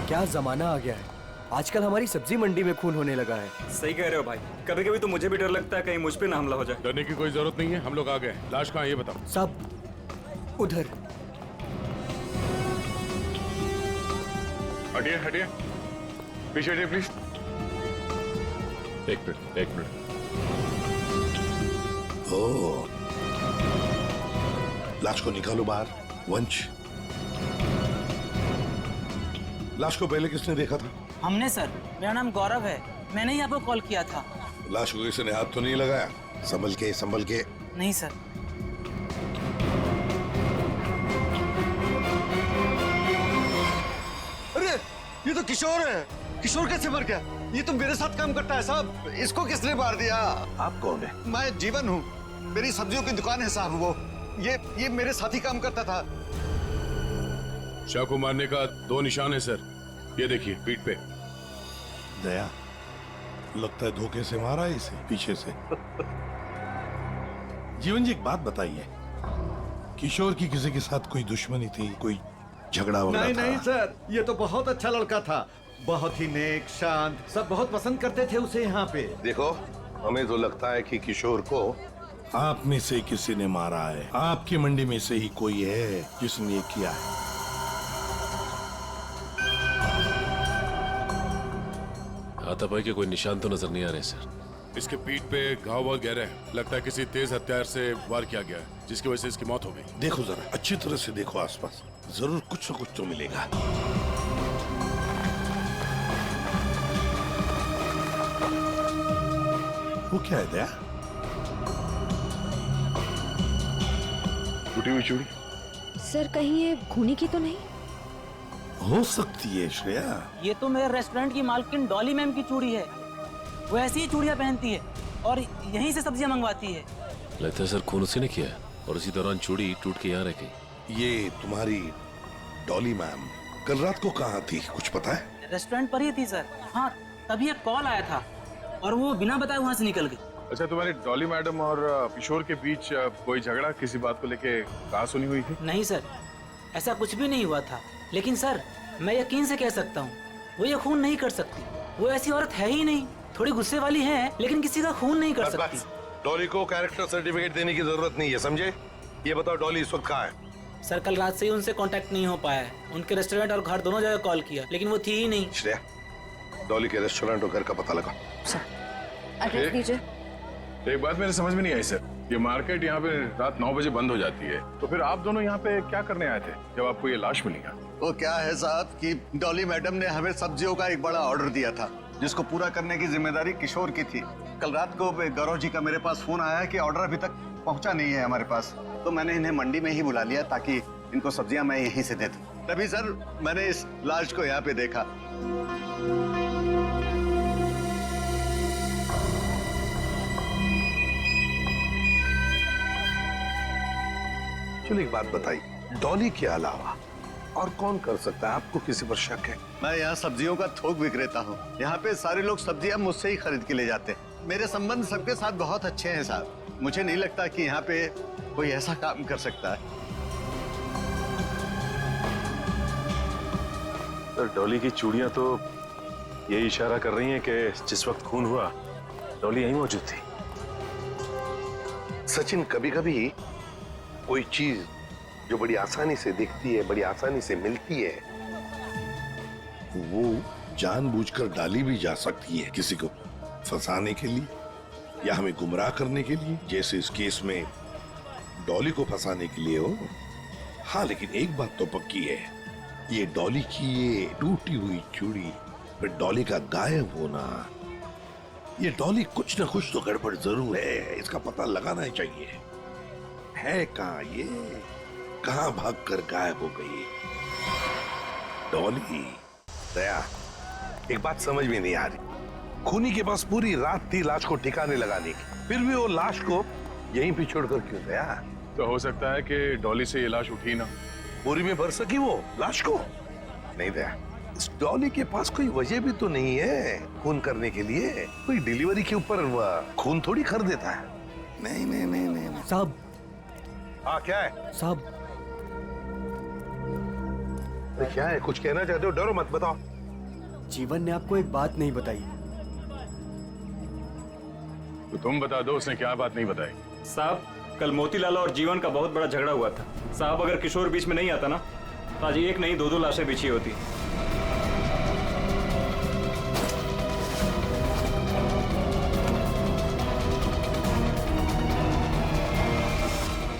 क्या जमाना आ गया है, आजकल हमारी सब्जी मंडी में खून होने लगा है। सही कह रहे हो भाई, कभी कभी तो मुझे भी डर लगता है कहीं मुझ पे ना हमला हो जाए। डरने की कोई जरूरत नहीं है, हम लोग आ गए। लाश कहाँ है ये बताओ। सब उधर। हटिए हटिए, पीछे हटिए प्लीज। एक मिनट। ओह, लाश को निकालो बाहर। वंश, लाश को पहले किसने देखा था? हमने सर, मेरा नाम गौरव है, मैंने ही आपको कॉल किया था। लाश को किसी ने हाथ तो नहीं लगाया? संभल के। नहीं सर। अरे ये तो किशोर है। किशोर कैसे मर गया? ये तो मेरे साथ काम करता है साहब, इसको किसने मार दिया? आप कौन है? मैं जीवन हूँ, मेरी सब्जियों की दुकान है साहब। वो ये मेरे साथ ही काम करता था। शाह को मारने का 2 निशान है सर, ये देखिए पीठ पे। दया, लगता है धोखे से मारा है इसे, पीछे से। जीवन जी, एक बात बताइए, किशोर की किसी के साथ कोई दुश्मनी थी, कोई झगड़ा वगैरह था? नहीं सर, ये तो बहुत अच्छा लड़का था, बहुत ही नेक, शांत, सब बहुत पसंद करते थे उसे यहाँ पे। देखो, हमें तो लगता है कि किशोर को आप में से किसी ने मारा है। आपकी मंडी में से ही कोई है जिसने ये किया है। हाथापाई के कोई निशान तो नजर नहीं आ रहे सर। इसके पीठ पे घाव बहुत गहरे हैं, लगता है किसी तेज हथियार से वार किया गया है, जिसकी वजह से इसकी मौत हो गई। देखो जरा, अच्छी तरह से देखो आसपास, जरूर कुछ न कुछ तो मिलेगा। वो क्या है दया? टूटी हुई चूड़ी। सर, कहीं ये खूनी की तो नहीं? हो सकती है श्रेया। ये तो मेरे रेस्टोरेंट की मालकिन डॉली मैम की चूड़ी है। वो ऐसी ही चूड़ियाँ पहनती है और यहीं से सब्जियाँ मंगवाती है। लगता है सर खून उसी ने किया है और उसी दौरान चूड़ी टूट के यहाँ रह गई। ये तुम्हारी डॉली मैम कल रात को कहाँ थी, कुछ पता है? रेस्टोरेंट पर ही थी सर। हाँ, तभी एक कॉल आया था और वो बिना बताए वहाँ से निकल गई। अच्छा, तुम्हारी डॉली मैडम और किशोर के बीच कोई झगड़ा किसी बात को लेके कहा सुनी हुई थी? नहीं सर, ऐसा कुछ भी नहीं हुआ था। लेकिन सर, मैं यकीन से कह सकता हूँ, वो ये खून नहीं कर सकती। वो ऐसी औरत है ही नहीं। थोड़ी गुस्से वाली है, लेकिन किसी का खून नहीं कर सकती। डॉली को कैरेक्टर सर्टिफिकेट देने की जरूरत नहीं है, समझे? ये बताओ, डॉली इस वक्त कहाँ है? सर, कल रात से ही उनसे कांटेक्ट नहीं हो पाया है। उनके रेस्टोरेंट और घर दोनों जगह कॉल किया, लेकिन वो थी ही नहीं। श्रेया, डॉली के रेस्टोरेंट और घर का पता लगा। एड्रेस दीजिए। एक बात मेरे समझ में नहीं आई सर, ये मार्केट यहाँ पे रात 9 बजे बंद हो जाती है, तो फिर आप दोनों यहाँ पे क्या करने आए थे जब आपको ये लाश मिली? वो क्या है साहब कि डॉली मैडम ने हमें सब्जियों का एक बड़ा ऑर्डर दिया था, जिसको पूरा करने की जिम्मेदारी किशोर की थी। कल रात को गौरव जी का मेरे पास फोन आया कि ऑर्डर अभी तक पहुंचा नहीं है हमारे पास, तो मैंने इन्हें मंडी में ही बुला लिया ताकि इनको सब्जियां मैं यहीं से दे दूं। तभी सर मैंने इस लाश को यहाँ पे देखा। चलो एक बात बताइए, डॉली के अलावा और कौन कर सकता है? आपको किसी पर शक है? मैं यहाँ सब्जियों का थोक विक्रेता हूँ। यहाँ पे सारे लोग सब्जियाँ मुझसे ही खरीद के ले जाते हैं। मेरे संबंध सबके साथ बहुत अच्छे हैं साहब। मुझे नहीं लगता कि यहाँ पे कोई ऐसा काम कर सकता है। सर, डॉली की चूड़ियां तो यही इशारा कर रही हैं कि जिस वक्त खून हुआ डॉली यहीं मौजूद थी। सचिन, कभी कभी कोई चीज जो बड़ी आसानी से दिखती है, बड़ी आसानी से मिलती है, वो जानबूझकर डाली भी जा सकती है किसी को फंसाने के लिए या हमें गुमराह करने के लिए, जैसे इस केस में डॉली को फंसाने के लिए हो। हाँ, लेकिन एक बात तो पक्की है, ये डॉली की ये टूटी हुई चूड़ी, फिर डॉली का गायब होना, ये डॉली कुछ ना कुछ तो गड़बड़ जरूर है। इसका पता लगाना ही चाहिए। है कहाँ ये, कहाँ भागकर गायब हो गई डॉली? दया, एक बात समझ में नहीं आ रही, खूनी के पास पूरी रात थी लाश को ठिकाने लगाने की, फिर भी वो लाश को यहीं पे छोड़कर क्यों गया? तो हो सकता है कि डॉली से ये लाश उठी ना, बोरी में भर सकी वो लाश को। नहीं दया, इस डॉली के पास कोई वजह भी तो नहीं है खून करने के लिए। कोई डिलीवरी के ऊपर खून थोड़ी कर देता है। नहीं नहीं नहीं नहीं साहब। हाँ, क्या है साहब, क्या है? कुछ कहना चाहते हो? डरो मत, बताओ। जीवन ने आपको एक बात नहीं बताई। तो तुम बता दो उसने क्या बात नहीं बताई। साहब, कल मोतीलाल और जीवन का बहुत बड़ा झगड़ा हुआ था। साहब, अगर किशोर बीच में नहीं आता ना तो आज एक नहीं दो लाशें बिछी होती।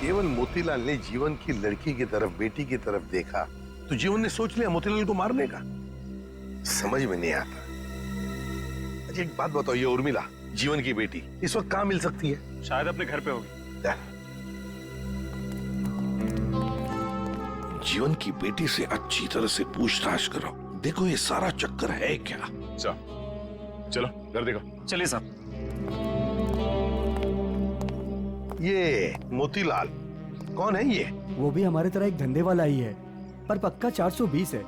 केवल मोतीलाल ने जीवन की लड़की की तरफ, बेटी की तरफ देखा तो जीवन ने सोच लिया मोतीलाल को मारने का। समझ में नहीं आता। अच्छा एक बात बताओ, ये उर्मिला जीवन की बेटी इस वक्त कहाँ मिल सकती है? शायद अपने घर पे होगी। जीवन की बेटी से अच्छी तरह से पूछताछ करो, देखो ये सारा चक्कर है क्या। चलो घर देखो। चलिए साहब। ये मोतीलाल कौन है ये? वो भी हमारे तरह एक धंधे वाला ही है, पर पक्का 420 है,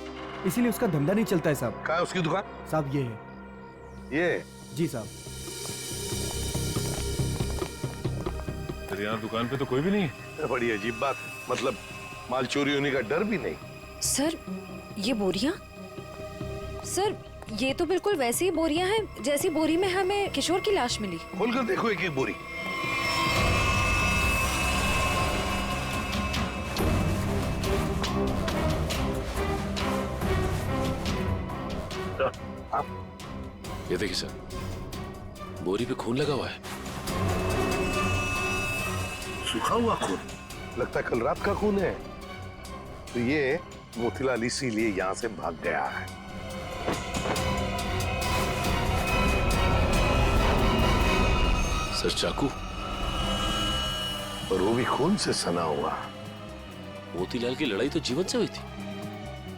इसीलिए उसका धंधा नहीं चलता है साहब। कहाँ है उसकी दुकान? साहब ये है। ये जी साहब। तेरे यहाँ दुकान पे तो कोई भी नहीं है। बड़ी अजीब बात है, मतलब माल चोरी होने का डर भी नहीं। सर ये बोरियां? सर ये तो बिल्कुल वैसी ही बोरियां हैं जैसी बोरी में हमें किशोर की लाश मिली। खोलकर देखो एक एक बोरी। ये देखिए सर, बोरी पे खून लगा हुआ है। सूखा हुआ खून, लगता है कल रात का खून है। तो ये मोतीलाल इसीलिए यहाँ से भाग गया है। सर चाकू, और वो भी खून से सना हुआ। मोतीलाल की लड़ाई तो जीवन से हुई थी,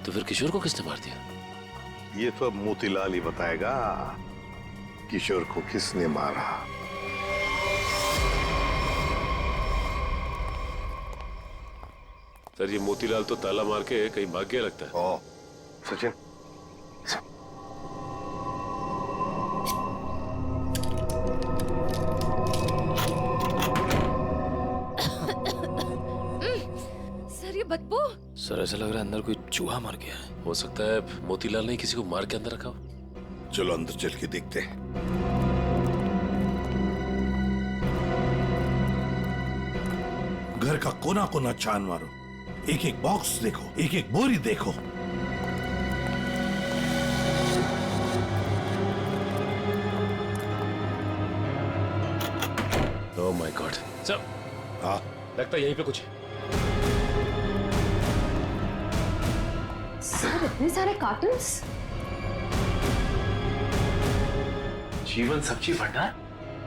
तो फिर किशोर को किसने मार दिया? ये तो अब मोतीलाल ही बताएगा किशोर को किसने मारा। सर ये मोतीलाल तो ताला मार के कहीं भाग गया लगता है। ओ सचिन, सर ये बदबू। सर ऐसा लग रहा है अंदर कोई चूहा मर गया है। हो सकता है मोतीलाल ने किसी को मार के अंदर रखा हो। चलो अंदर चल के देखते हैं। घर का कोना कोना छान मारो, एक एक बॉक्स देखो, एक एक बोरी देखो। Oh my God. सर हाँ लगता है यहीं पे कुछ है। सर इतने सारे कार्टन्स। जीवन सब्जी भंडार,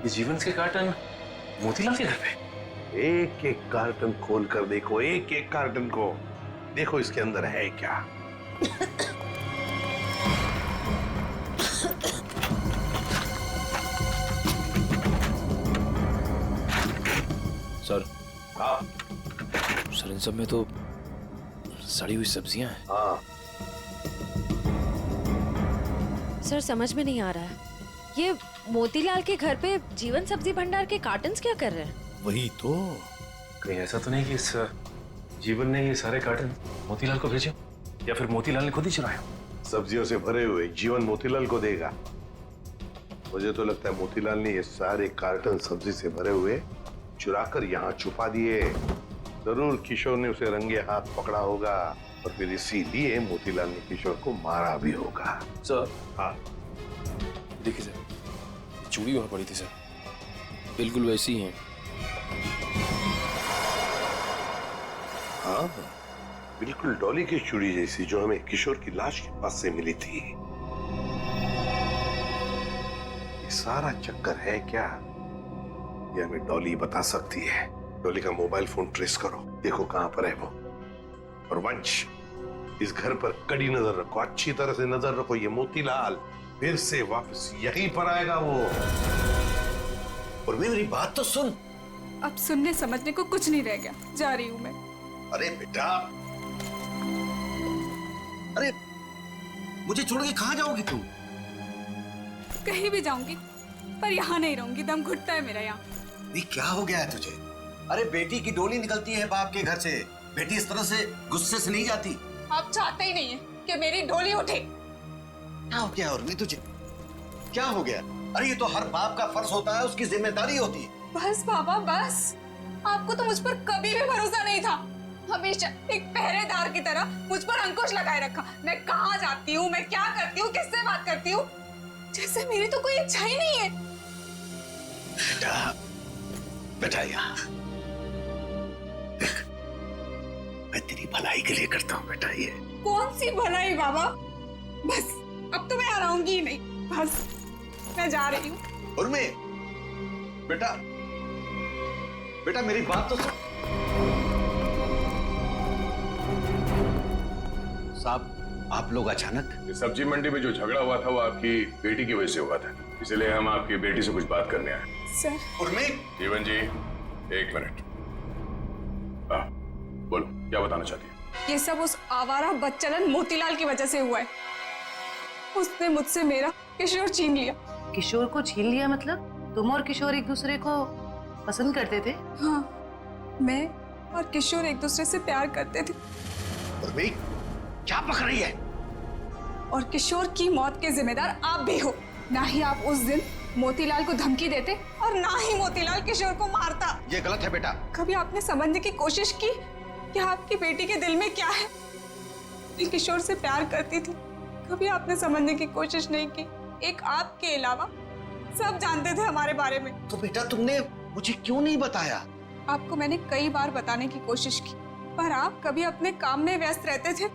ये जीवन के कार्टन मोतीलाल के घर पे। एक एक कार्टन खोल कर देखो, एक एक कार्टन को देखो, इसके अंदर है क्या। सर हाँ सर इन सब में तो सड़ी हुई सब्जियां हैं। हाँ सर समझ में नहीं आ रहा है, ये मोतीलाल के घर पे जीवन सब्जी भंडार के कार्टन्स क्या कर रहे हैं? वही तो। कहीं ऐसा तो नहीं कि इस जीवन ने ये सारे कार्टन मोतीलाल को भेजे, या फिर मोतीलाल ने खुद ही चुराया? सब्जियों से भरे हुए जीवन मोतीलाल को देगा। मुझे तो लगता है मोतीलाल ने ये सारे कार्टन सब्जी से भरे हुए चुराकर यहाँ छुपा दिए। जरूर किशोर ने उसे रंगे हाथ पकड़ा होगा और फिर इसीलिए मोतीलाल ने किशोर को मारा भी होगा। सर हाँ देखिए सर, चूड़ी वहां पड़ी थी सर, बिल्कुल वैसी ही है। हाँ बिल्कुल डॉली की चूड़ी जैसी जो हमें किशोर की लाश के पास से मिली थी। ये सारा चक्कर है क्या, ये हमें डॉली बता सकती है। डॉली का मोबाइल फोन ट्रेस करो, देखो कहां पर है वो। और वंश, इस घर पर कड़ी नजर रखो, अच्छी तरह से नजर रखो। ये मोतीलाल फिर से वापस यहीं पर आएगा वो। और मेरी बात तो सुन। अब सुनने समझने को कुछ नहीं रह गया, जा रही हूँ मैं। अरे बेटा, अरे मुझे छोड़ के कहाँ जाओगी तुम? कहीं भी जाऊंगी, पर यहाँ नहीं रहूंगी, दम घुटता है मेरा यहाँ। ये क्या हो गया है तुझे? अरे बेटी की डोली निकलती है बाप के घर से, बेटी इस तरह से गुस्से से नहीं जाती। आप चाहते ही नहीं है कि मेरी डोली उठे। क्या हो गया उर्मी तुझे? क्या हो गया? अरे ये तो हर बाप का फर्ज होता है, उसकी जिम्मेदारी होती है। बस बाबा बस, आपको तो मुझ पर कभी भी भरोसा नहीं था। हमेशा एक पहरेदार की तरह मुझ पर अंकुश लगाए रखा। मैं कहाँ जाती हूँ, मैं क्या करती हूँ, किससे बात करती हूँ, जैसे मेरी तो कोई इच्छा ही नहीं है। बेटा, बेटा यहाँ देख, मैं तेरी भलाई के लिए करता हूँ बेटा। ये कौन सी भलाई बाबा? बस अब तो मैं हराऊंगी ही नहीं, बस मैं जा रही हूँ। उर्मी, बेटा, बेटा मेरी बात तो सुन। साहब, आप लोग अचानक? ये सब्जी मंडी में जो झगड़ा हुआ था वो आपकी बेटी की वजह से हुआ था, इसलिए हम आपकी बेटी से कुछ बात करने आए। सर। उर्मी, जीवन जी, एक मिनट। बोलो, क्या बताना चाहती है? ये सब उस आवारा बच्चलन मोतीलाल की वजह से हुआ है। उसने मुझसे मेरा किशोर छीन लिया। किशोर को छीन लिया मतलब? तुम और किशोर एक दूसरे को पसंद करते थे? हाँ, मैं और किशोर एक दूसरे से प्यार करते थे। उर्मी, क्या पक रही है? और किशोर की मौत के जिम्मेदार आप भी हो। ना ही आप उस दिन मोतीलाल को धमकी देते और ना ही मोतीलाल किशोर को मारता। ये गलत है बेटा। कभी आपने समझने की कोशिश की कि आपकी बेटी के दिल में क्या है? मैं किशोर से प्यार करती थी। कभी आपने समझने की कोशिश नहीं की। एक आपके अलावा सब जानते थे हमारे बारे में। तो बेटा तुमने मुझे क्यों नहीं बताया? आपको मैंने कई बार बताने की कोशिश की, पर आप कभी अपने काम में व्यस्त रहते थे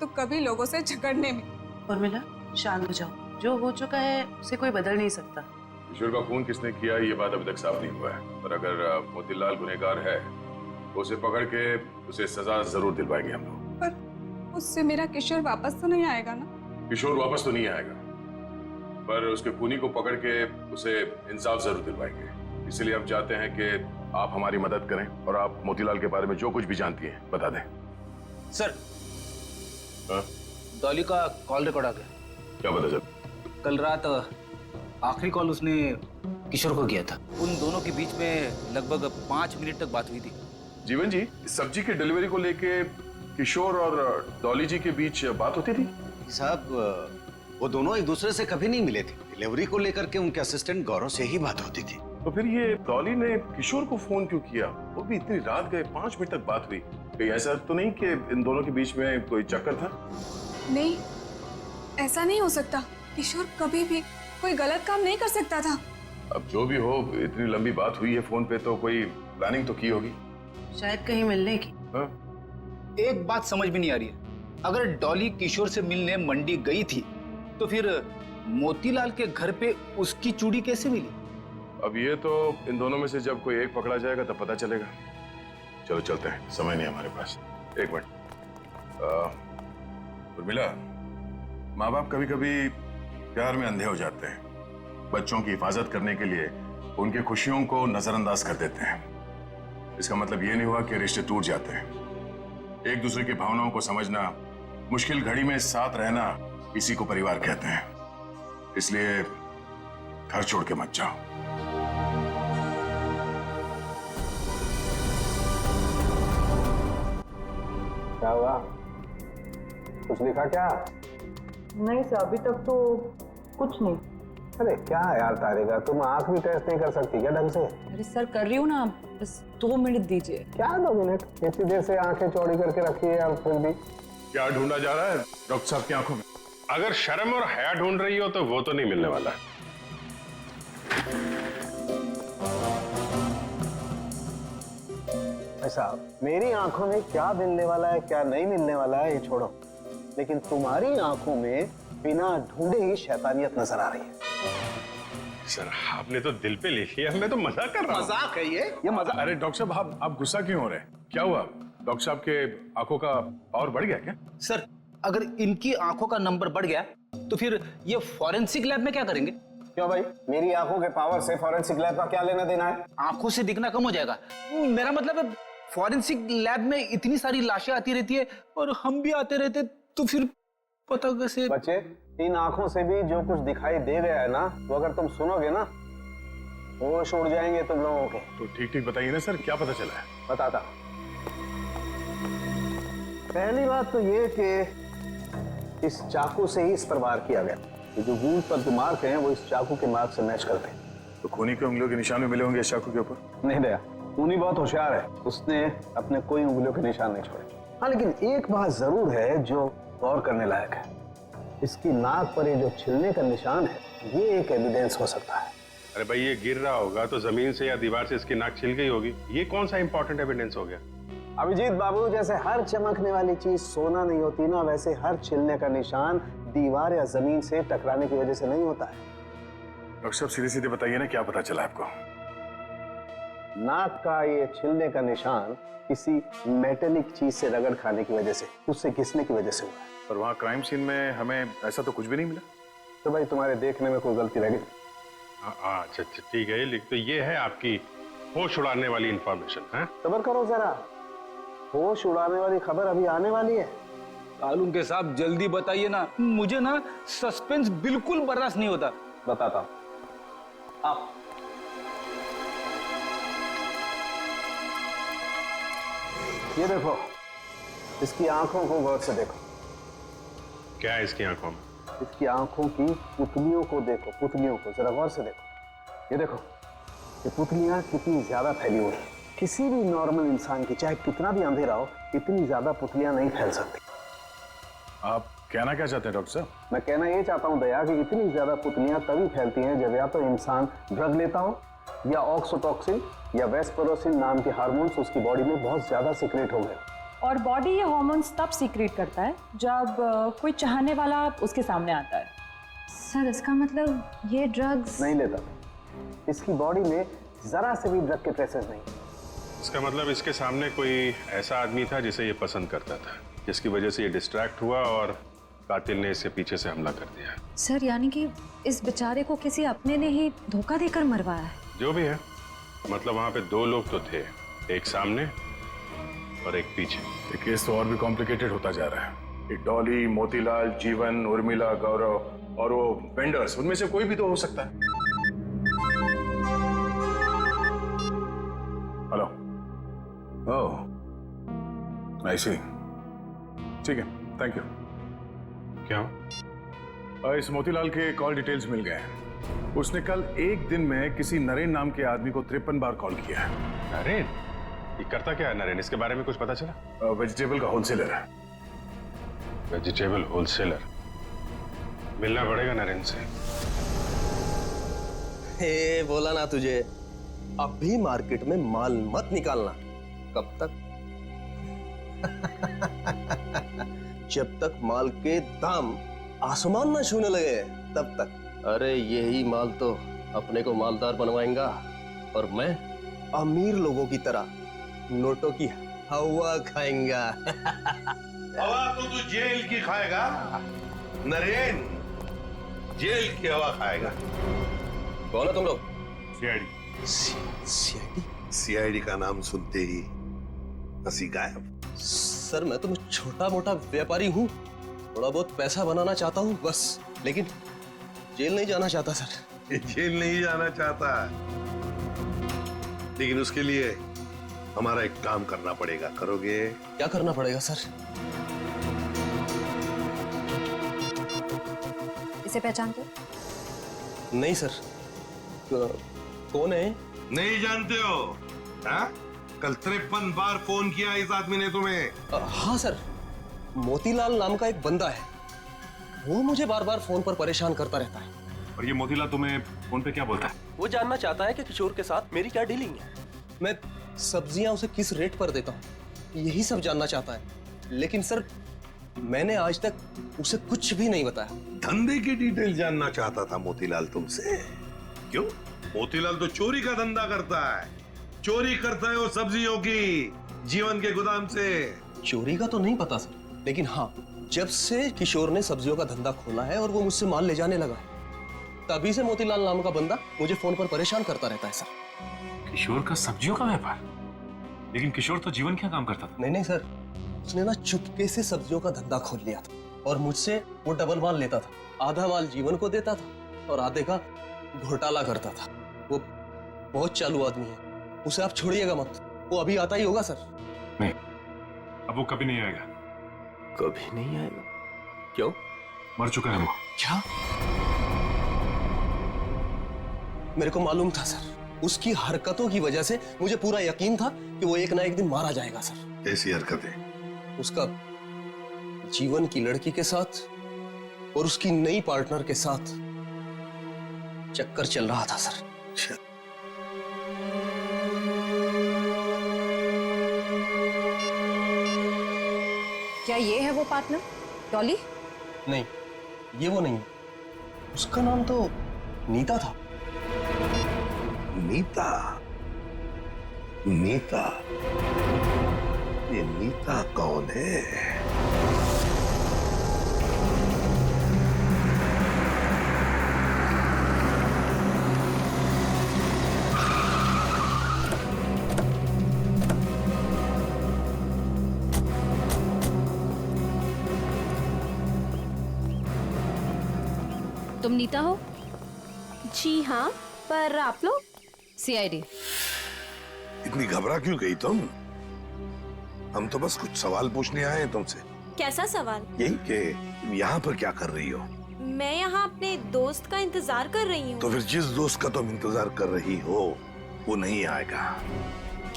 तो कभी लोगों से झगड़ने में। उर्मिला, शांत हो जाओ। जो हो चुका है उसे कोई बदल नहीं सकता। किशोर का खून किसने किया ये बात अभी तक साफ नहीं हुआ है, पर अगर मोतीलाल गुनहगार है तो उसे पकड़ के उसे सजा जरूर दिलवाएंगे हम लोग। पर उससे मेरा किशोर वापस तो नहीं आएगा ना? किशोर वापस तो नहीं आएगा, पर उसके खूनी को पकड़ के उसे इंसाफ जरूर दिलवाएंगे। इसलिए हम चाहते हैं कि आप हमारी मदद करें और आप मोतीलाल के बारे में जो कुछ भी जानती हैं बता दें। सर, हाँ? डॉली का कॉल रिकॉर्ड आ गया। क्या पता चल? कल रात आखिरी कॉल उसने किशोर को किया था। उन दोनों के बीच में लगभग 5 मिनट तक बात हुई थी। जीवन जी, सब्जी की डिलीवरी को लेके किशोर और डॉली जी के बीच बात होती थी? साहब, वो दोनों एक दूसरे से कभी नहीं मिले थे। डिलीवरी को लेकर के उनके असिस्टेंट गौरव से ही बात होती थी। तो फिर ये डॉली ने किशोर को फोन क्यों किया? वो भी इतनी रात गए, 5 मिनट तक बात हुई। कहीं ऐसा तो नहीं कि इन दोनों के बीच में कोई चक्कर था? नहीं, ऐसा नहीं हो सकता। किशोर कभी भी कोई गलत काम नहीं कर सकता था। अब जो भी हो, इतनी लंबी बात हुई है फोन पे तो कोई प्लानिंग तो की होगी। शायद कहीं मिलने की। हाँ? एक बात समझ में नहीं आ रही है, अगर डॉली किशोर से मिलने मंडी गई थी तो फिर मोतीलाल के घर पे उसकी चूड़ी कैसे मिली? अब ये तो इन दोनों में से जब कोई एक पकड़ा जाएगा तब पता चलेगा। चलो चलते हैं, समय नहीं हमारे पास। एक मिनट। उर्मिला, माँ बाप कभी कभी प्यार में अंधे हो जाते हैं। बच्चों की हिफाजत करने के लिए उनकी खुशियों को नजरअंदाज कर देते हैं। इसका मतलब ये नहीं हुआ कि रिश्ते टूट जाते हैं। एक दूसरे की भावनाओं को समझना, मुश्किल घड़ी में साथ रहना, इसी को परिवार कहते हैं। इसलिए घर छोड़ के मत जाओ। क्या हुआ? कुछ लिखा क्या? नहीं सर, अभी तक तो कुछ नहीं। अरे क्या यार तारिका, तुम आंख भी टेस्ट नहीं कर सकती क्या ढंग से? अरे सर, कर रही हूँ ना, बस 2 मिनट दीजिए। क्या 2 मिनट? इतनी देर से आंखें चौड़ी करके रखी है और फिर भी क्या ढूंढा जा रहा है डॉक्टर साहब की आंखों में? अगर शर्म और हया ढूंढ रही हो तो वो तो नहीं मिलने वाला। साहब, मेरी आंखों में क्या मिलने वाला है क्या नहीं मिलने वाला है ये छोड़ो, लेकिन तुम्हारी आंखों में बिना ढूंढे ही शैतानियत नजर आ रही है। सर, आपने तो दिल पे लिख लिया, मैं तो मजाक कर रहा हूँ। मजाक है ये मजाक। अरे डॉक्टर साहब, आप गुस्सा क्यों हो रहे हैं? क्या हुआ? डॉक्टर साहब के आंखों का पावर बढ़ गया क्या? सर, अगर इनकी आंखों का नंबर बढ़ गया तो फिर ये फॉरेंसिक लैब में क्या करेंगे? क्यों भाई, मेरी आंखों के पावर से फॉरेंसिक लैब का क्या लेना देना है? आंखों से दिखना कम हो जाएगा। मेरा मतलब है, फॉरेंसिक लैब में इतनी सारी लाशें आती रहती है और हम भी आते रहते, तो फिर पता कैसे? बच्चे, इन आंखों से भी जो कुछ दिखाई दे गया है ना, वो अगर तुम सुनोगे ना, होश उड़ जाएंगे तुम लोगों के। तो ठीक ठीक बताइए ना सर, क्या पता चला है? बताता। पहली बात तो ये कि इस चाकू से ही इस पर वार किया गया। ये जो वूंड पर जो मार्क हैं वो इस चाकू के मार्क से मैच करते हैं। तो खूनी के उंगलियों के निशान भी मिले होंगे इस चाकू के ऊपर? नहीं दया, खूनी बहुत होशियार है, उसने अपने कोई उंगलियों के निशान नहीं छोड़े। हाँ, लेकिन एक बात जरूर है जो गौर करने लायक है। इसकी नाक पर ये जो छिलने का निशान है, ये एक एविडेंस हो सकता है। अरे भाई, ये गिर रहा होगा तो जमीन से या दीवार से इसकी नाक छिल गई होगी। ये कौन सा इंपॉर्टेंट एविडेंस हो गया? अभिजीत बाबू, जैसे हर चमकने वाली चीज सोना नहीं होती ना, वैसे हर छिलने का निशान दीवार या जमीन से टकराने की वजह से नहीं होता है। डॉक्टर साहब सीधे सीधे बताइए ना, क्या पता चला आपको? नाक का ये छिलने का निशान किसी मेटेलिक चीज से रगड़ खाने की वजह से, उससे घिसने की वजह से हुआ है। और वहाँ क्राइम सीन में हमें ऐसा तो कुछ भी नहीं मिला। तो भाई तुम्हारे देखने में कोई गलती रह गई? अच्छा ठीक है, तो ये है आपकी होश उड़ाने वाली इंफॉर्मेशन है? सब्र करो जरा, होश उड़ाने वाली खबर अभी आने वाली है। कालून के साहब जल्दी बताइए ना, मुझे ना सस्पेंस बिल्कुल बर्दाश्त नहीं होता। बताता हूं। आप ये देखो, इसकी आंखों को गौर से देखो। क्या है इसकी आंखों में? इसकी आंखों की पुतलियों को देखो, पुतलियों को जरा गौर से देखो। ये देखो, ये पुतलियां कितनी ज्यादा फैली हुई हैं। किसी भी नॉर्मल इंसान की, चाहे कितना भी अंधेरा हो, इतनी ज्यादा पुतलियां नहीं फैल सकती। आप कहना क्या चाहते हैं डॉक्टर साहब? मैं कहना ये चाहता हूं दया कि इतनी ज्यादा पुतलियां तभी फैलती हैं जब या तो इंसान ड्रग लेता हो, या ऑक्सीटोसिन या वेस्पेरोसिन नाम के हार्मोन्स उसकी बॉडी में बहुत ज्यादा सीक्रेट हो गए। और बॉडी ये हार्मोन्स तब सीक्रेट करता है जब कोई चाहने वाला उसके सामने आता है। सर, इसका मतलब ये ड्रग्स नहीं लेता। इसकी बॉडी में जरा से भी ड्रग के ट्रेसेस नहीं। इसका मतलब इसके सामने कोई ऐसा आदमी था जिसे ये पसंद करता था, जिसकी वजह से ये डिस्ट्रैक्ट हुआ और कातिल ने इससे पीछे से हमला कर दिया। सर, यानी कि इस बेचारे को किसी अपने ने ही धोखा देकर मरवाया है। जो भी है, मतलब वहां पे दो लोग तो थे, एक सामने और एक पीछे। ये केस तो और भी कॉम्प्लिकेटेड होता जा रहा है। ये डॉली, मोतीलाल, जीवन, उर्मिला, गौरव और वो वेंडर्स, उनमें से कोई भी तो हो सकता है। हेलो, ओह आई सी, ठीक है, थैंक यू। क्या? इस मोतीलाल के कॉल डिटेल्स मिल गए हैं। उसने कल एक दिन में किसी नरेन नाम के आदमी को 53 बार कॉल किया है। नरेन? ये करता क्या है नरेन? इसके बारे में कुछ पता चला? वेजिटेबल का होलसेलर है। Vegetable wholesaler? मिलना पड़ेगा नरेन से। हे, बोला ना तुझे, अभी मार्केट में माल मत निकालना। कब तक? जब तक माल के दाम आसमान ना छूने लगे, तब तक। अरे यही माल तो अपने को मालदार बनवाएगा, और मैं अमीर लोगों की तरह नोटों की हवा खाएंगा। हवा तो तू जेल की खाएगा नरेन, जेल की हवा खाएगा। कौन है तुम लोग? सीआईडी। सीआईडी? सीआईडी का नाम सुनते ही हंसी गायब। सर, मैं तो छोटा मोटा व्यापारी हूँ, थोड़ा बहुत पैसा बनाना चाहता हूँ बस, लेकिन जेल नहीं जाना चाहता सर। जेल नहीं जाना चाहता, लेकिन उसके लिए हमारा एक काम करना पड़ेगा। करोगे? क्या करना पड़ेगा सर? इसे पहचानते हो? नहीं सर। कौन है? नहीं जानते हो? हाँ? कल 53 बार फोन किया इस आदमी ने तुम्हें। हाँ सर, मोतीलाल नाम का एक बंदा है, वो मुझे बार बार फोन पर परेशान करता रहता है। और ये मोतीलाल तुम्हें फोन पे क्या बोलता है? वो जानना चाहता है कि किशोर के साथ मेरी क्या डीलिंग है, मैं सब्जियां उसे किस रेट पर देता हूँ, यही सब जानना चाहता है। लेकिन सर, मैंने आज तक उसे कुछ भी नहीं बताया। धंधे की डिटेल जानना चाहता था मोतीलाल तुमसे। क्यों? मोतीलाल तो चोरी का धंधा करता है, चोरी करता है वो सब्जियों की, जीवन के गोदाम से। चोरी का तो नहीं पता सर, लेकिन हाँ, जब से किशोर ने सब्जियों का धंधा खोला है और वो मुझसे माल ले जाने लगा, तभी से मोतीलाल नाम का बंदा मुझे फोन पर परेशान करता रहता है सर। किशोर का सब्जियों का व्यापार? लेकिन किशोर तो जीवन क्या काम करता था? नहीं सर, उसने ना चुपके से सब्जियों का धंधा खोल लिया था, और मुझसे वो डबल माल लेता था। आधा माल जीवन को देता था और आधे का घोटाला करता था। वो बहुत चालू आदमी है, उसे आप छोड़िएगा मत, वो अभी आता ही होगा सर। नहीं, अब वो कभी नहीं आएगा। कभी नहीं आएगा? क्यों? मर चुका है वो। क्या? मेरे को मालूम था सर, उसकी हरकतों की वजह से मुझे पूरा यकीन था कि वो एक ना एक दिन मारा जाएगा सर। कैसी हरकतें? उसका जीवन की लड़की के साथ और उसकी नई पार्टनर के साथ चक्कर चल रहा था सर। क्या ये है वो पार्टनर, डॉली? नहीं, ये वो नहीं है। उसका नाम तो नीता था। नीता? नीता? ये नीता कौन है? तुम नीता हो? जी हाँ, पर आप लोग? सीआईडी। इतनी घबरा क्यों गई तुम? हम तो बस कुछ सवाल पूछने आए हैं तुमसे। कैसा सवाल? यही कि यहाँ पर क्या कर रही हो? मैं यहाँ अपने दोस्त का इंतजार कर रही हूँ। तो फिर जिस दोस्त का तुम इंतजार कर रही हो वो नहीं आएगा।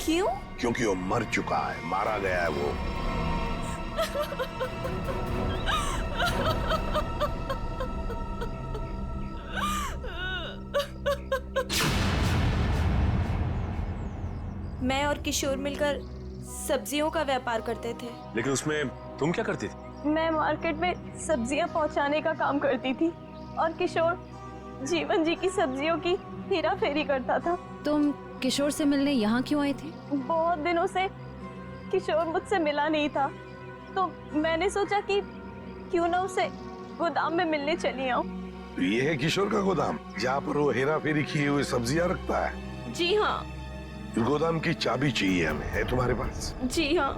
क्यों? क्योंकि वो मर चुका है, मारा गया है वो। मैं और किशोर मिलकर सब्जियों का व्यापार करते थे। लेकिन उसमें तुम क्या करती थी? मैं मार्केट में सब्जियां पहुंचाने का काम करती थी और किशोर जीवन जी की सब्जियों की हेरा फेरी करता था। तुम किशोर से मिलने यहाँ क्यों आई थी? बहुत दिनों से किशोर मुझसे मिला नहीं था, तो मैंने सोचा कि क्यों ना उसे गोदाम में मिलने चली आऊं। ये है किशोर का गोदाम, जहाँ पर वो हेरा फेरी किए हुए सब्जियां रखता है? जी हाँ। गोदाम की चाबी चाहिए हमें, है तुम्हारे पास? जी हाँ।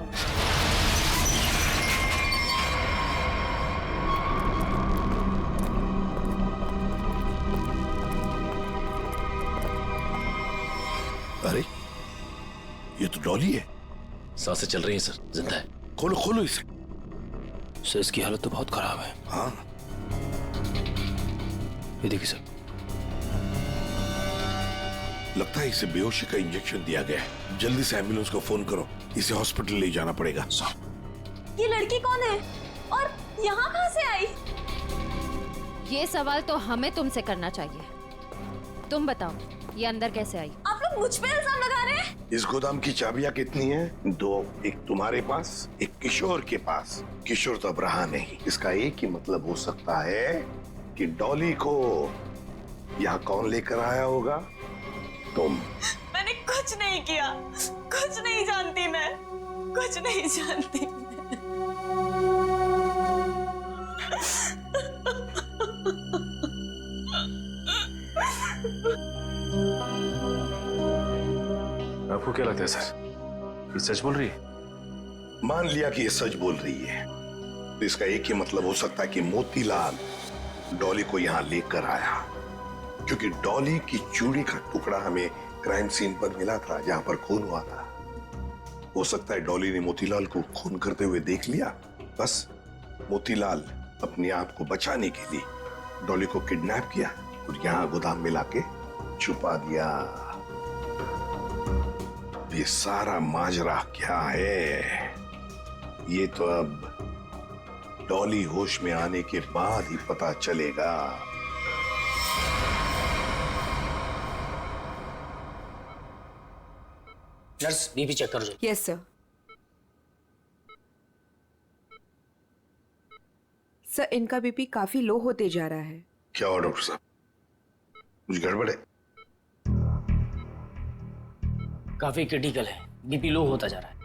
अरे ये तो डॉली है। सांसें चल रही हैं सर, जिंदा है। खोलो खोलो इसे। सर इसकी हालत तो बहुत खराब है। हाँ ये देखिए सर, लगता है इसे बेहोशी का इंजेक्शन दिया गया है। जल्दी से एम्बुलेंस को फोन करो, इसे हॉस्पिटल ले जाना पड़ेगा। ये लड़की कौन है और यहाँ कहाँ से आई? ये सवाल तो हमें तुमसे करना चाहिए। तुम बताओ, ये अंदर कैसे आई? आप लोग मुझ पे इल्जाम लगा रहे हैं? इस गोदाम की चाबियां कितनी हैं? 2, एक तुम्हारे पास, एक किशोर के पास। किशोर तो अब रहा नहीं। इसका एक ही मतलब हो सकता है कि डॉली को यहाँ कौन लेकर आया होगा? तुम। मैंने कुछ नहीं किया, कुछ नहीं जानती मैं, कुछ नहीं जानती आपको क्या लगता है सर, ये सच बोल रही है? मान लिया कि ये सच बोल रही है, तो इसका एक ही मतलब हो सकता है कि मोतीलाल डॉली को यहाँ लेकर आया, क्योंकि डॉली की चूड़ी का टुकड़ा हमें क्राइम सीन पर मिला था, जहां पर खून हुआ था। हो सकता है डॉली ने मोतीलाल को खून करते हुए देख लिया। बस मोतीलाल अपने आप को बचाने के लिए डॉली को किडनैप किया और यहाँ गोदाम में लाके छुपा दिया। ये सारा माजरा क्या है, ये तो अब डॉली होश में आने के बाद ही पता चलेगा। नर्स, बीपी चेक कर दो। Yes sir. सर इनका बीपी काफी लो होते जा रहा है। क्या हुआ डॉक्टर साहब, कुछ गड़बड़ है? काफी क्रिटिकल है, बीपी लो होता जा रहा है।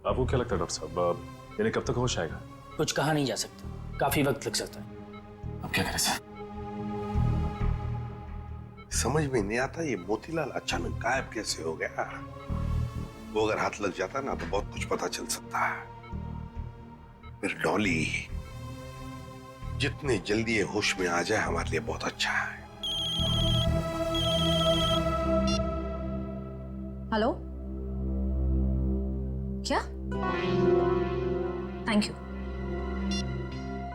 आपको क्या लगता है डॉक्टर साहब, यानी कब तक होश आएगा? कुछ कहा नहीं जा सकता, काफी वक्त लग सकता है। अब क्या करें सर? समझ में नहीं आता ये मोतीलाल अचानक गायब कैसे हो गया। वो अगर हाथ लग जाता ना तो बहुत कुछ पता चल सकता है। फिर डॉली जितने जल्दी ये होश में आ जाए हमारे लिए बहुत अच्छा है। हेलो, क्या? Thank you.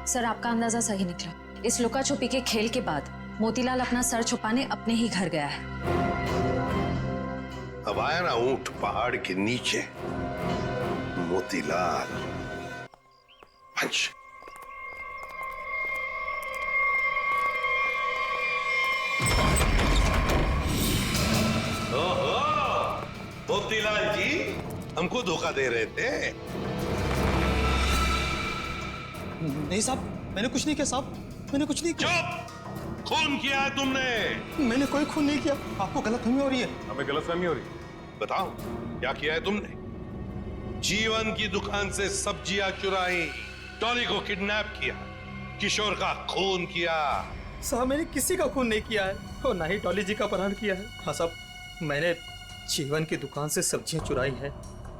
सर आपका अंदाजा सही निकला। इस लुका छुपी के खेल के बाद मोतीलाल अपना सर छुपाने अपने ही घर गया है। अब आया ना ऊंट पहाड़ के नीचे, मोतीलाल। पंच। ओहो, मोतीलाल जी हमको धोखा दे रहे थे। नहीं साहब, मैंने कुछ नहीं किया साहब, मैंने कुछ नहीं किया। चुप! खून किया है तुमने। मैंने कोई खून नहीं किया, आपको गलतफहमी हो रही है। हमें गलतफहमी हो रही है। बताओ क्या किया है तुमने? जीवन की दुकान से सब्जियां चुराई, डॉली को किडनैप किया, किशोर का खून किया। साहब मैंने किसी का खून नहीं किया है और ना ही डॉली जी का अपहरण किया है। हाँ साहब, मैंने जीवन की दुकान से सब्जियां चुराई हैं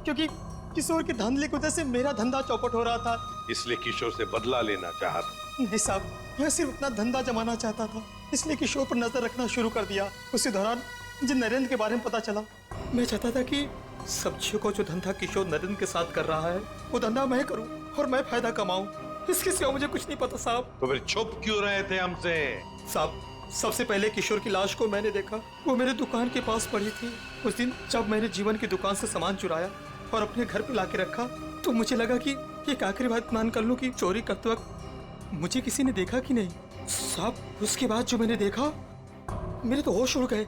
क्योंकि किशोर के धांधले की वजह से मेरा धंधा चौपट हो रहा था, इसलिए किशोर से बदला लेना चाहा था। नहीं साहब, मैं सिर्फ अपना धंधा जमाना चाहता था, इसलिए किशोर पर नजर रखना शुरू कर दिया। उसी दौरान मुझे नरेंद्र के बारे में पता चला। मैं चाहता था कि सब्जियों को जो धंधा किशोर नरेंद्र के साथ कर रहा है वो धंधा मैं करूं और मैं फायदा कमाऊं। इसके सिवा मुझे कुछ नहीं पता साहब। तो फिर छुप क्यों रहे थे हमसे? साहब सबसे पहले किशोर की लाश को मैंने देखा, वो मेरे दुकान के पास पड़ी थी। उस दिन जब मैंने जीवन की दुकान से सामान चुराया और अपने घर पे लाके रखा तो मुझे लगा कि एक आखिरी बात मान कर लूं कि चोरी करते वक्त मुझे किसी ने देखा कि नहीं। साहब उसके बाद जो मैंने देखा मेरे तो होश उड़ गए।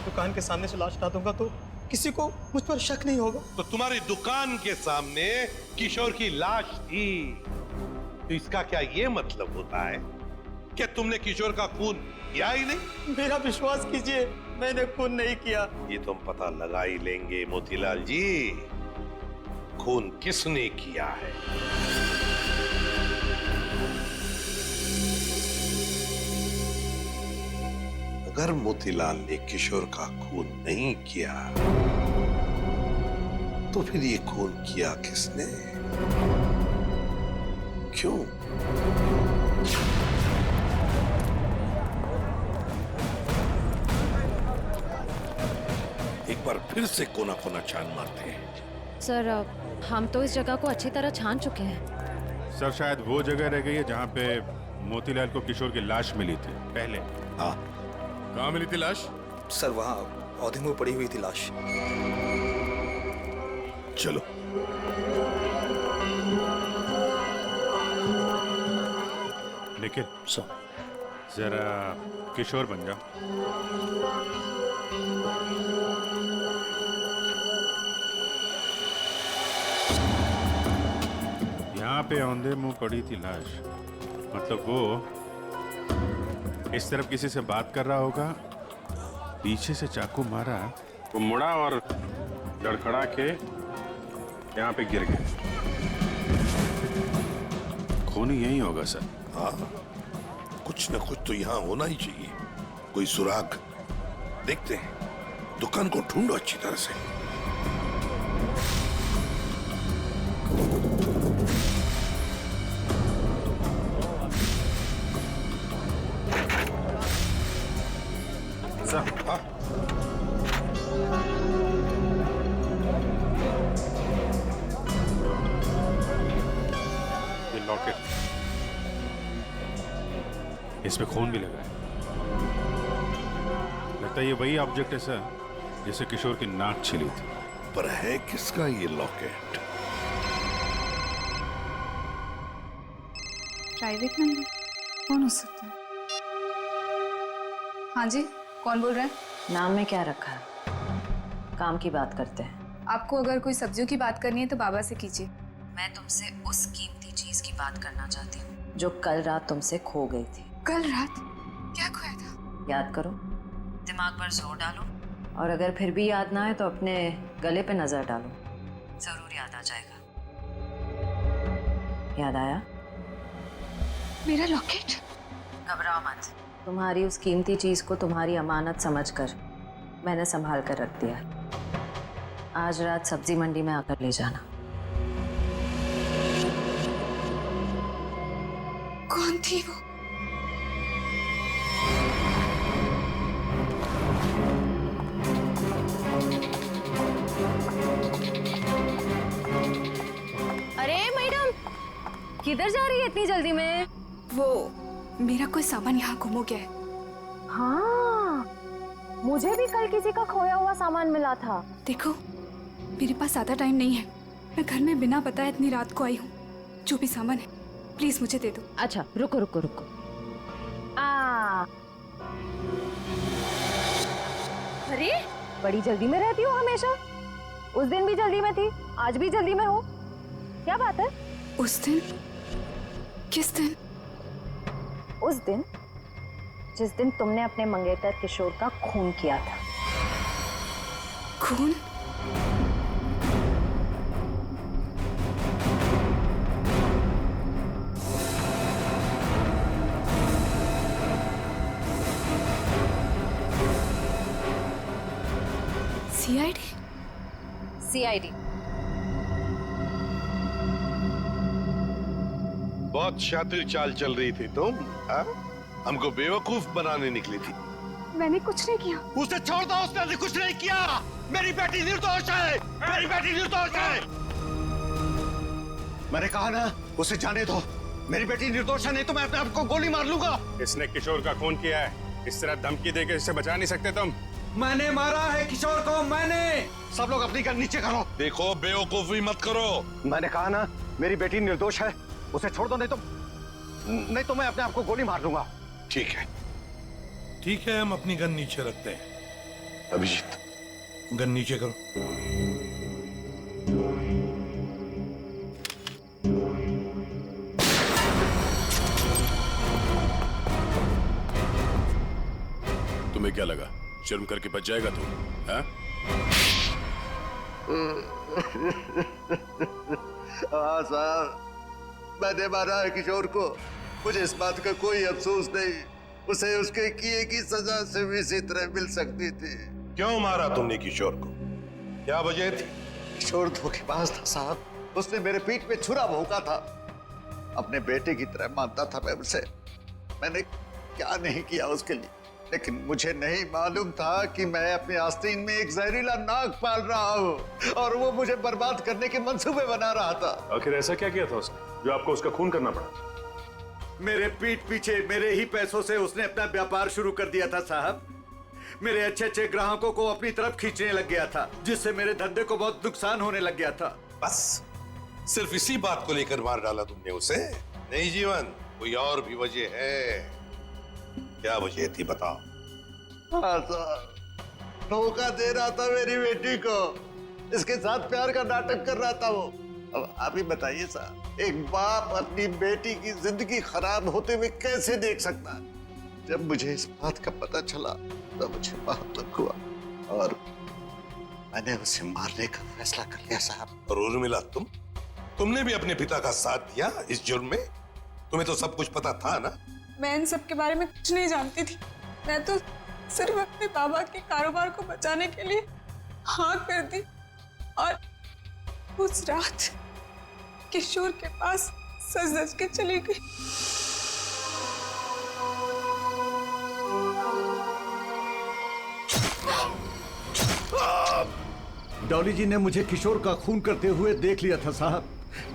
दुकान के सामने से लाश हटा दूंगा तो किसी को मुझ पर शक नहीं होगा। तो तुम्हारी दुकान के सामने किशोर की लाश थी, तो इसका क्या ये मतलब होता है कि तुमने किशोर का खून किया ही नहीं? मेरा विश्वास कीजिए, मैंने खून नहीं किया। ये तुम पता लगा ही लेंगे मोतीलाल जी, खून किसने किया है। अगर मोतीलाल ने किशोर का खून नहीं किया तो फिर ये खून किया किसने, क्यों? एक बार फिर से कोना कोना छान मारते हैं। सर हम तो इस जगह को अच्छी तरह छान चुके हैं। सर शायद वो जगह रह गई है जहाँ पे मोतीलाल को किशोर की लाश मिली थी पहले। हाँ, कहाँ मिली थी लाश? सर वहाँ पौधे में पड़ी हुई थी लाश। चलो। निखिल सर, जरा किशोर बन जाओ। यहाँ पे औंधे मुंह पड़ी थी लाश, मतलब वो इस तरफ किसी से बात कर रहा होगा, पीछे से चाकू मारा, वो मुड़ा और लड़खड़ा के यहाँ पे गिर गया। खून यही होगा सर। हाँ, कुछ न कुछ तो यहाँ होना ही चाहिए, कोई सुराग। देखते हैं, दुकान को ढूंढो अच्छी तरह से। हाँ? ये लॉकेट, इसमें खून भी लगा है। लगता है ये वही ऑब्जेक्ट है सर जिसे किशोर की नाक छिली थी। पर है किसका ये लॉकेट? प्राइवेट नंबर कौन हो सकता है? हाँ जी, कौन बोल रहा है? नाम में क्या रखा है? काम की बात करते हैं। आपको अगर कोई सब्जियों की बात करनी है तो बाबा से कीजिए। मैं तुमसे उस कीमती चीज की बात करना चाहती हूँ जो कल रात तुमसे खो गई थी। कल रात क्या खोया था? याद करो, दिमाग पर जोर डालो, और अगर फिर भी याद ना आए तो अपने गले पे नजर डालो, जरूर याद आ जाएगा। याद आया? मेरा लॉकेट? घबराओ मत, तुम्हारी उस कीमती चीज को तुम्हारी अमानत समझकर मैंने संभाल कर रख दिया। आज रात सब्जी मंडी में आकर ले जाना। कौन थी वो? अरे मैडम, किधर जा रही है इतनी जल्दी में? वो मेरा कोई सामान यहाँ गुम हो गया है। हाँ, मुझे भी कल किसी का खोया हुआ सामान मिला था। देखो, मेरे पास ज्यादा टाइम नहीं है। मैं घर में बिना बताए इतनी रात को आई हूँ। जो भी सामान है प्लीज मुझे दे दो। अच्छा रुको रुको रुको। अरे बड़ी जल्दी में रहती हो हमेशा। उस दिन भी जल्दी में थी, आज भी जल्दी में हो, क्या बात है? उस दिन? किस दिन? उस दिन जिस दिन तुमने अपने मंगेतर किशोर का खून किया था। खून? सीआईडी? सीआईडी। बहुत शातिर चाल चल रही थी तुम, हाँ? हमको बेवकूफ बनाने निकली थी। मैंने कुछ नहीं किया। उसे छोड़ दो, उसने कुछ नहीं किया। मेरी बेटी निर्दोष है, मेरी बेटी निर्दोष है। मैंने कहा ना, उसे जाने दो। मेरी बेटी निर्दोष है, नहीं तो मैं अपने आप को गोली मार लूंगा। इसने किशोर का खून किया है। इस तरह धमकी देके इससे बचा नहीं सकते तुम। मैंने मारा है किशोर को, मैंने। सब लोग अपनी गन नीचे करो। देखो, बेवकूफी मत करो। मैंने कहा ना, मेरी बेटी निर्दोष है। उसे छोड़ दो, नहीं तो मैं अपने आप को गोली मार दूंगा। ठीक है, ठीक है, हम अपनी गन नीचे रखते हैं। अभिजीत, गन नीचे करो। तुम्हें क्या लगा जुर्म करके बच जाएगा तू? हाँ? हाँ साहब, मैंने मारा है किशोर को। मुझे इस बात का कोई अफसोस नहीं। उसे उसके किए की सजा से भी इसी तरह मिल सकती थी। क्यों मारा तुमने किशोर को? क्या वजह थी? किशोर धोखेबाज था साहब। उसने मेरे पीठ पे छुरा भोंका था। अपने बेटे की तरह मानता था मैं उसे। मैंने क्या नहीं किया उसके लिए, लेकिन मुझे नहीं मालूम था कि मैं अपने आस्तीन में एक जहरीला नाग पाल रहा हूँ और वो मुझे बर्बाद करने के मंसूबे बना रहा था। आखिर ऐसा क्या किया था उसने जो आपको उसका खून करना पड़ा? मेरे पीठ पीछे मेरे ही पैसों से उसने अपना व्यापार शुरू कर दिया था साहब। मेरे अच्छे अच्छे ग्राहकों को अपनी तरफ खींचने लग गया था, जिससे मेरे धंधे को बहुत नुकसान होने लग गया था। बस सिर्फ इसी बात को लेकर मार डाला तुमने उसे? नहीं जीवन, कोई और भी वजह है। क्या वजह थी बताओ? हाँ साहब, धोखा दे रहा था मेरी बेटी को। इसके साथ प्यार का नाटक कर रहा था वो। अब आप ही बताइए साहब, एक बाप अपनी बेटी की जिंदगी खराब होते हुए कैसे देख सकता है? जब मुझे इस बात का पता चला तो मुझे बहुत दुख हुआ और मैंने उसे मारने का फैसला कर लिया साहब। और उर्मिला, तुमने भी अपने पिता का साथ दिया इस जुर्म में? तुम्हें तो सब कुछ पता था ना? मैं इन सब के बारे में कुछ नहीं जानती थी। मैं तो सिर्फ अपने बाबा के कारोबार को बचाने के लिए हाँ कर दी और उस रात किशोर के पास सज धज के चली गई। डॉली जी ने मुझे किशोर का खून करते हुए देख लिया था साहब।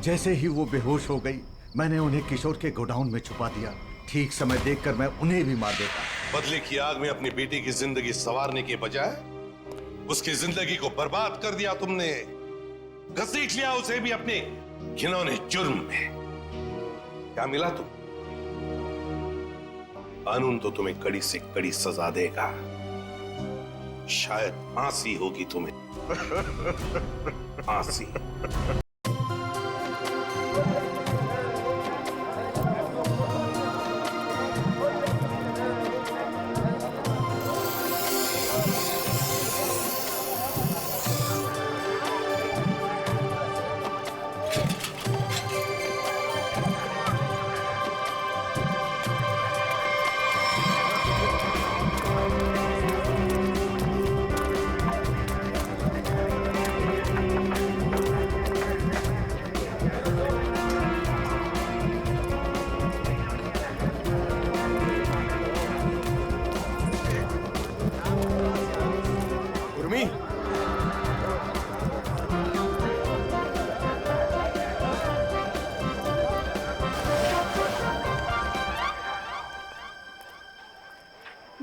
जैसे ही वो बेहोश हो गई, मैंने उन्हें किशोर के गोडाउन में छुपा दिया। ठीक समय देखकर मैं उन्हें भी मार देता। बदले की आग में अपनी बेटी की जिंदगी संवारने के बजाय उसकी जिंदगी को बर्बाद कर दिया तुमने। घसीट लिया उसे भी अपने घिनौने जुर्म में। क्या मिला तुम? कानून तो तुम्हें कड़ी से कड़ी सजा देगा। शायद फांसी होगी तुम्हें। फांसी।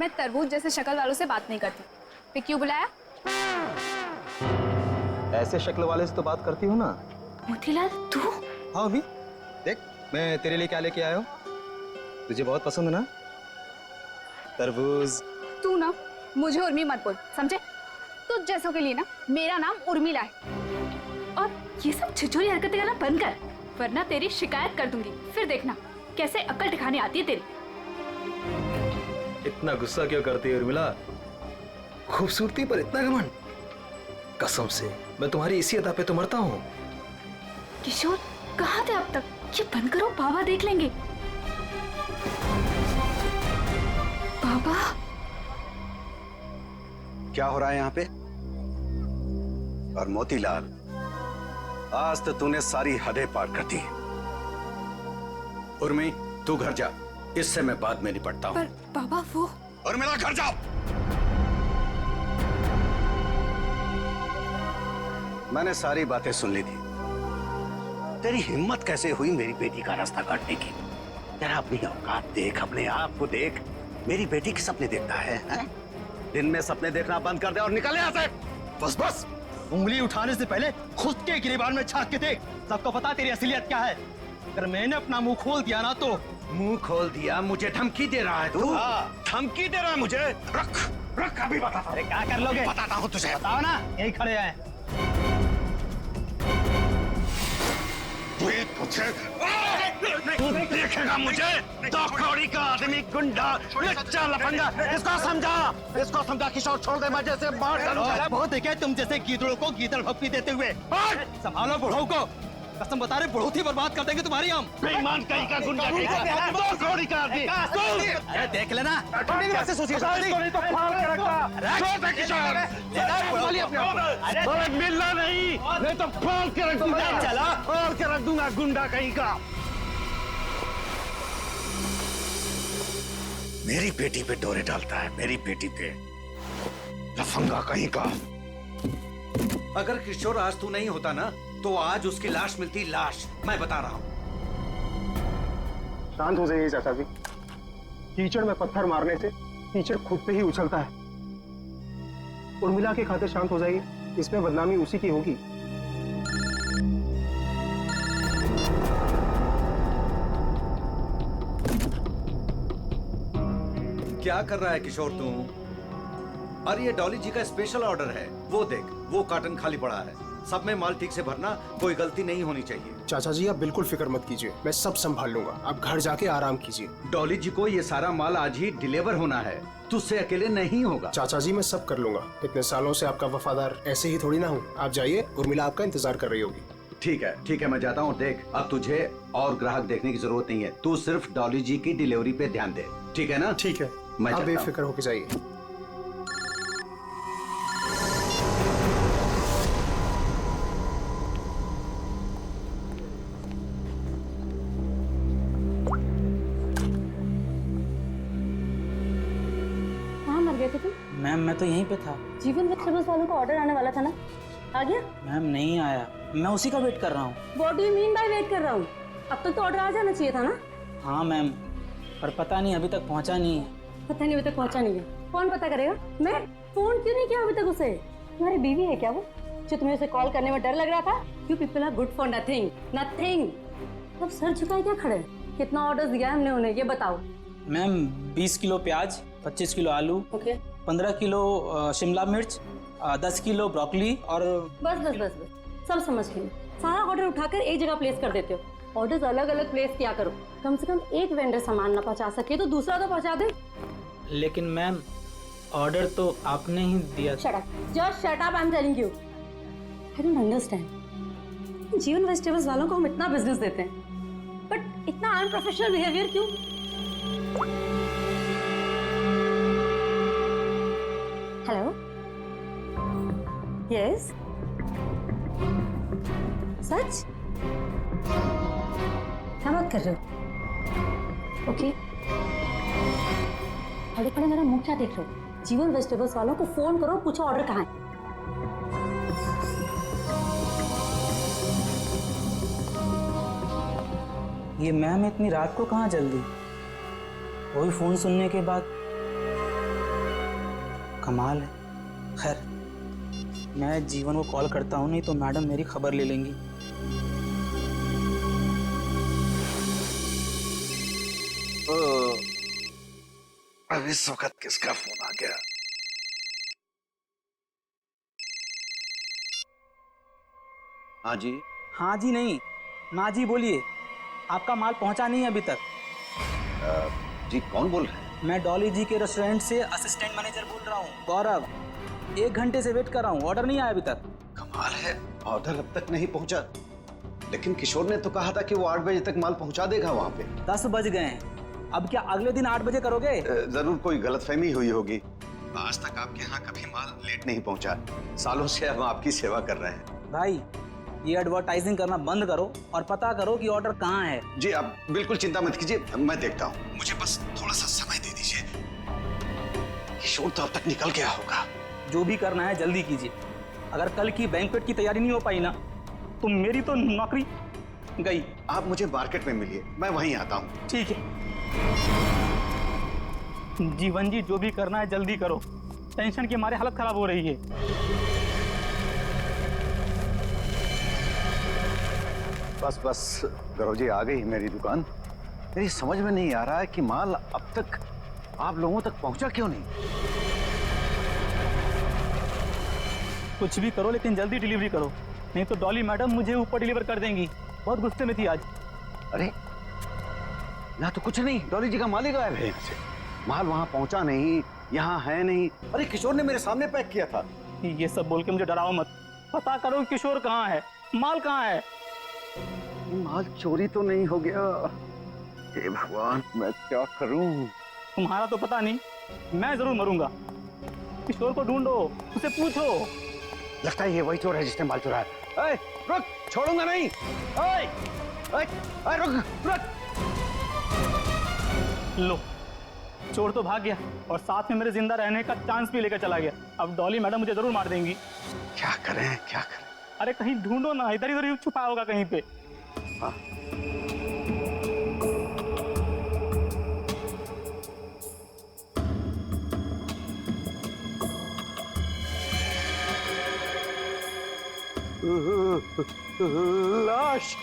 मैं तरबूज जैसे शक्ल वालों से बात नहीं करती। फिर क्यों बुलाया? ऐसे शक्ल वाले से तो बात करती हूँ ना। मोतीलाल तू? हाँ अभी देख मैं तेरे लिए क्या लेके आया हूँ। तुझे बहुत पसंद है ना तरबूज। तू ना मुझे उर्मी मत बोल, समझे? तुझ जैसों के लिए ना मेरा नाम उर्मिला है। और ये सब छिछोरी हरकतें करना बंद कर, वरना तेरी शिकायत कर दूंगी। फिर देखना कैसे अक्ल ठिकाने आती है तेरी। इतना गुस्सा क्यों करती है उर्मिला? खूबसूरती पर इतना घमंड? कसम से मैं तुम्हारी इसी अदा पे तो मरता हूँ। किशोर कहाँ थे अब तक? ये बंद करो, बाबा देख लेंगे। बाबा क्या हो रहा है यहाँ पे? और मोतीलाल, आज तो तूने सारी हदें पार कर दी। उर्मी तू घर जा, इससे मैं बाद में निपटता हूँ। पर बाबा वो। उर्मिला घर जाओ। मैंने सारी बातें सुन ली थी। तेरी हिम्मत कैसे हुई मेरी बेटी का रास्ता काटने की? तेरा अपनी औकात देख, अपने आप को देख। मेरी बेटी के सपने देखता है? दिन में सपने देखना बंद कर दे और निकल यहाँ से। बस बस, उंगली उठाने से पहले खुद के गिरेबान में झांक के देख। सबको पता तेरी असलियत क्या है। अगर मैंने अपना मुंह खोल दिया ना तो। मुंह खोल दिया? मुझे धमकी दे रहा है तू? धमकी दे रहा है मुझे? रख रख, अभी बताता। अरे क्या कर लोगे? बताता हूँ तुझे। बताओ ना, यही खड़े हैं। देखेगा मुझे? दो कौड़ी का आदमी, गुंडा, लच्चा, लफंगा। इसको समझा किशोर, छोड़ दे, मैं जैसे मार डालूंगा। बहुत देखे तुम जैसे गीदड़ों को गीदड़ भक्ति देते हुए। संभालो बुढ़ऊ को, कसम बता रहे बहुत ही बर्बाद कर देंगे तुम्हारी हम। बेईमान कहीं का गुंडा कहीं का, दो कौड़ी का आदमी। अरे देख लेना, कैसे सोचिए? मिलना नहीं तो फाड़ के रख दूंगा। चला फाड़ के रख दूंगा, गुंडा कहीं का। मेरी बेटी पे डोरे डालता है, मेरी बेटी पे, लफंगा कहीं का। अगर किशोर आज तू नहीं होता ना तो आज उसकी लाश मिलती, लाश। मैं बता रहा हूँ। शांत हो जाइए चाचा जी। कीचड़ में पत्थर मारने से कीचड़ खुद पे ही उछलता है। उर्मिला के खातिर शांत हो जाइए, इसमें बदनामी उसी की होगी। क्या कर रहा है किशोर तू? और ये डॉली जी का स्पेशल ऑर्डर है, वो देख, वो कार्टन खाली पड़ा है। सब में माल ठीक से भरना, कोई गलती नहीं होनी चाहिए। चाचा जी आप बिल्कुल फिक्र मत कीजिए, मैं सब संभाल लूंगा। आप घर जाके आराम कीजिए। डॉली जी को ये सारा माल आज ही डिलीवर होना है, तुझसे अकेले नहीं होगा। चाचा जी मैं सब कर लूंगा, इतने सालों से आपका वफादार ऐसे ही थोड़ी ना हूँ। आप जाइए, उर्मिला आपका इंतजार कर रही होगी। ठीक है, मैं जाता हूँ। देख, अब तुझे और ग्राहक देखने की जरूरत नहीं है, तू सिर्फ डॉली जी की डिलीवरी पे ध्यान दे, ठीक है ना? ठीक है, मैं आप बेफिक्र होके जाइए। गए थे तुम? मैम मैं तो यहीं पे था। जीवन वेजिटेबल्स वालों का ऑर्डर आने वाला था ना, आ गया? मैम नहीं आया, मैं उसी का वेट कर रहा हूँ। What do you mean by wait कर रहा हूँ? अब तक तो ऑर्डर आ जाना चाहिए था ना? हाँ मैम, पर पता नहीं अभी तक पहुँचा नहीं है। पता नहीं अभी तक पहुँचा नहीं है? कौन पता करेगा? मैं फोन क्यों नहीं किया अभी तक उसे? तुम्हारी बीवी है क्या वो, जो तुम्हें उसे कॉल करने में डर लग रहा था? You people are good for nothing, nothing. अब सर झुकाए क्या खड़े? कितना ऑर्डर दिया है हमने उन्हें, ये बताओ। मैम 20 किलो प्याज, 25 किलो आलू, 15 किलो शिमला मिर्च, 10 किलो ब्रोकली और बस सब समझ गई। सारा ऑर्डर उठाकर एक जगह प्लेस कर देते हो। ऑर्डर्स अलग अलग प्लेस किया करो, कम से कम एक वेंडर सामान ना पहुंचा सके तो दूसरा तो पहुंचा दे। लेकिन मैम ऑर्डर तो आपने ही दिया। Shut up, just shut up, I am telling you. I don't understand, जीवन वेजिटेबल्स वालों को हम इतना बिजनेस देते हैं बट इतना अनप्रोफेशनल बिहेवियर क्यों? हेलो, यस, सच? क्या बात कर रहे हो? ओके, खड़े खड़े मेरा मुंह क्या देख रहे हो? जीवन वेजिटेबल्स वालों को फोन करो, पूछो ऑर्डर कहाँ है। ये मैम इतनी रात को कहाँ जल्दी? वही फोन सुनने के बाद कमाल है। खैर, मैं जीवन को कॉल करता हूँ, नहीं तो मैडम मेरी खबर ले लेंगी। अब इस वक्त किसका फोन आ गया? हाँ जी। हाँ जी नहीं, ना जी बोलिए। आपका माल पहुंचा नहीं है अभी तक। जी कौन बोल रहे हैं? मैं डॉली जी के रेस्टोरेंट से असिस्टेंट मैनेजर बोल रहा हूँ, गौरव। 1 घंटे से वेट कर रहा हूँ, ऑर्डर नहीं आया अभी तक। कमाल है, ऑर्डर अब तक नहीं पहुंचा। लेकिन किशोर ने तो कहा था कि वो 8 बजे तक माल पहुंचा देगा वहां पे। 10 बज गए हैं, अब क्या अगले दिन 8 बजे करोगे? जरूर कोई गलतफहमी हुई होगी। आज तक आपके यहाँ कभी माल लेट नहीं पहुंचा। सालों से हम आपकी सेवा कर रहे हैं। भाई, ये एडवर्टाइजिंग करना बंद करो और पता करो कि ऑर्डर कहाँ है। जी आप बिल्कुल चिंता मत कीजिए, मैं देखता हूँ। मुझे बस थोड़ा सा समय दे दीजिए। किशोर तो अब तक निकल गया होगा। जो भी करना है जल्दी कीजिए। अगर कल की बैंक्वेट की तैयारी नहीं हो पाई ना, तो मेरी तो नौकरी गई। आप मुझे मार्केट में मिलिए, मैं वहीं आता हूँ। ठीक है। जीवन जी, जो भी करना है जल्दी करो, टेंशन के मारे हालत खराब हो रही है। बस बस गौरव जी, आ गई मेरी दुकान। मेरी समझ में नहीं आ रहा है कि माल अब तक आप लोगों तक पहुंचा क्यों नहीं। कुछ भी करो लेकिन जल्दी डिलीवरी करो, नहीं तो डॉली मैडम मुझे ऊपर डिलीवर कर देंगी। बहुत गुस्से में थी आज। अरे ना तो कुछ नहीं, डॉली जी का माल ही गायब है यहाँ से। माल वहां पहुंचा नहीं, यहाँ है नहीं। अरे किशोर ने मेरे सामने पैक किया था। ये सब बोल के मुझे डराओ मत। पता करो किशोर कहाँ है, माल कहाँ है। माल चोरी तो नहीं हो गया? हे भगवान, मैं क्या करूं? तुम्हारा तो पता नहीं, मैं जरूर मरूंगा। किशोर को ढूंढो, उसे पूछो। लगता है ये वही चोर है जिसने माल चुराया। ऐ, रुक, छोड़ूंगा नहीं। ऐ, ऐ, ऐ, रुक, रुक। लो, चोर तो भाग गया और साथ में मेरे जिंदा रहने का चांस भी लेकर चला गया। अब डॉली मैडम मुझे जरूर मार देंगी। क्या करें, क्या करें? अरे कहीं ढूंढो ना, इधर इधर छुपा होगा कहीं पे। हाँ। लाश।